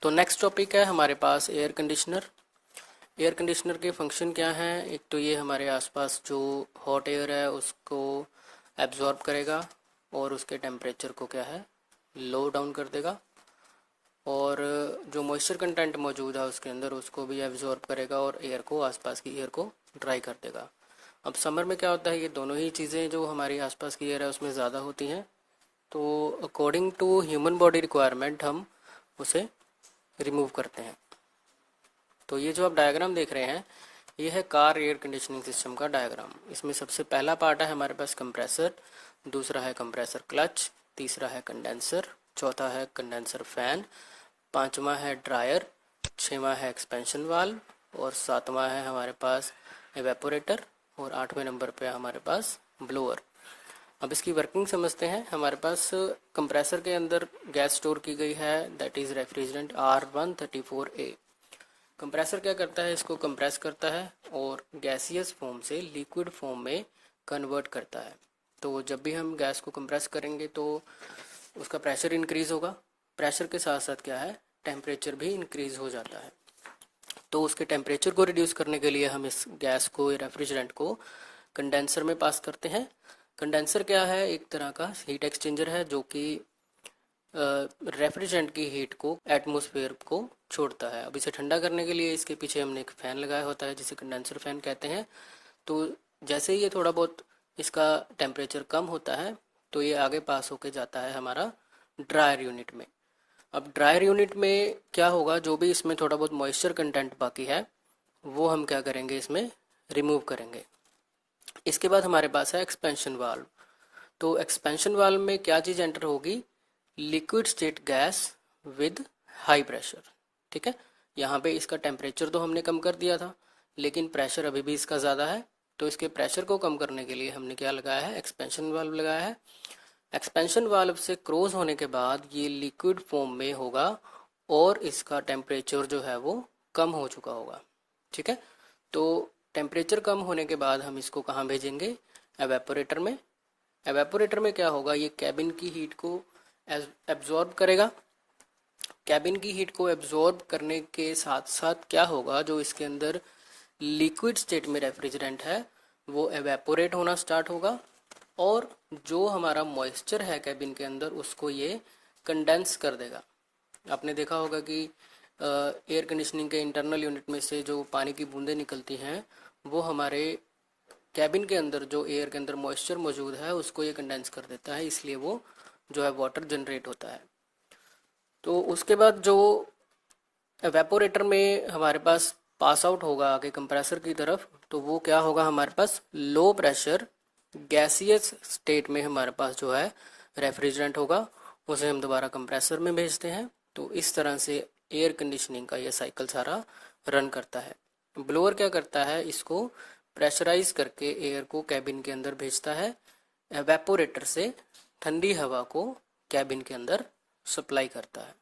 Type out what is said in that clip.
तो next topic है हमारे पास एयर कंडीशनर। एयर कंडीशनर के फंक्शन क्या हैं? एक तो ये हमारे आसपास जो हॉट एयर है उसको एब्जॉर्ब करेगा और उसके टेम्परेचर को क्या है, लो डाउन कर देगा, और जो मॉइस्चर कंटेंट मौजूद है उसके अंदर उसको भी एब्जॉर्ब करेगा और एयर को, आसपास की एयर को ड्राई कर देगा। अब समर में क्या होता है, ये दोनों ही चीज़ें जो हमारी आसपास की एयर है उसमें ज़्यादा होती हैं, तो according to human body requirement हम उसे रिमूव करते हैं। तो ये जो आप डायग्राम देख रहे हैं ये है कार एयर कंडीशनिंग सिस्टम का डायग्राम। इसमें सबसे पहला पार्ट है हमारे पास कंप्रेसर, दूसरा है कंप्रेसर क्लच, तीसरा है कंडेंसर, चौथा है कंडेंसर फैन, पांचवा है ड्रायर, छठवां है एक्सपेंशन वाल्व और सातवां है हमारे पास एवेपोरेटर और आठवें नंबर पे हमारे पास ब्लोअर। अब इसकी वर्किंग समझते हैं। हमारे पास कंप्रेसर के अंदर गैस स्टोर की गई है, that is refrigerant R134A। Compressor क्या करता है, इसको कंप्रेस करता है और गैसियस फॉर्म से लिक्विड फॉर्म में कन्वर्ट करता है। तो जब भी हम गैस को कंप्रेस करेंगे तो उसका प्रेशर इंक्रीज़ होगा, प्रेशर के साथ साथ क्या है, टेम्परेचर भी इंक्रीज़ हो जाता है। तो उसके टेम्परेचर को रिड्यूस करने के लिए हम इस गैस को, रेफ्रिजरेंट को कंडेंसर में पास करते हैं। कंडेंसर क्या है, एक तरह का हीट एक्सचेंजर है जो कि रेफ्रिजरेंट की हीट को एटमॉस्फेयर को छोड़ता है। अब इसे ठंडा करने के लिए इसके पीछे हमने एक फ़ैन लगाया होता है जिसे कंडेंसर फ़ैन कहते हैं। तो जैसे ही ये थोड़ा बहुत इसका टेम्परेचर कम होता है तो ये आगे पास होके जाता है हमारा ड्रायर यूनिट में। अब ड्रायर यूनिट में क्या होगा, जो भी इसमें थोड़ा बहुत मॉइस्चर कंटेंट बाकी है वो हम क्या करेंगे, इसमें रिमूव करेंगे। इसके बाद हमारे पास है एक्सपेंशन वाल्व। तो एक्सपेंशन वाल्व में क्या चीज़ एंटर होगी, liquid state gas with high pressure. ठीक है, यहाँ पे इसका टेम्परेचर तो हमने कम कर दिया था लेकिन प्रेशर अभी भी इसका ज़्यादा है, तो इसके प्रेशर को कम करने के लिए हमने क्या लगाया है, एक्सपेंशन वाल्व लगाया है। एक्सपेंशन वाल्व से क्रॉस होने के बाद ये लिक्विड फॉर्म में होगा और इसका टेम्परेचर जो है वो कम हो चुका होगा। ठीक है, तो टेम्परेचर कम होने के बाद हम इसको कहाँ भेजेंगे, एवेपोरेटर में। एवेपोरेटर में क्या होगा, ये कैबिन की हीट को एब्जॉर्ब करेगा। कैबिन की हीट को एब्जॉर्ब करने के साथ साथ क्या होगा, जो इसके अंदर लिक्विड स्टेट में रेफ्रिजरेंट है वो एवेपोरेट होना स्टार्ट होगा और जो हमारा मॉइस्चर है कैबिन के अंदर उसको ये कंडेंस कर देगा। आपने देखा होगा कि एयर कंडीशनिंग के इंटरनल यूनिट में से जो पानी की बूंदें निकलती हैं वो हमारे कैबिन के अंदर जो एयर के अंदर मॉइस्चर मौजूद है उसको ये कंडेंस कर देता है, इसलिए वो जो है वाटर जनरेट होता है। तो उसके बाद जो एवेपोरेटर में हमारे पास पास आउट होगा आगे कंप्रेसर की तरफ, तो वो क्या होगा, हमारे पास लो प्रेशर गैसियस स्टेट में हमारे पास जो है रेफ्रिजरेंट होगा, उसे हम दोबारा कंप्रेसर में भेजते हैं। तो इस तरह से एयर कंडीशनिंग का ये साइकिल सारा रन करता है। ब्लोअर क्या करता है, इसको प्रेशराइज करके एयर को कैबिन के अंदर भेजता है, एवेपोरेटर से ठंडी हवा को कैबिन के अंदर सप्लाई करता है।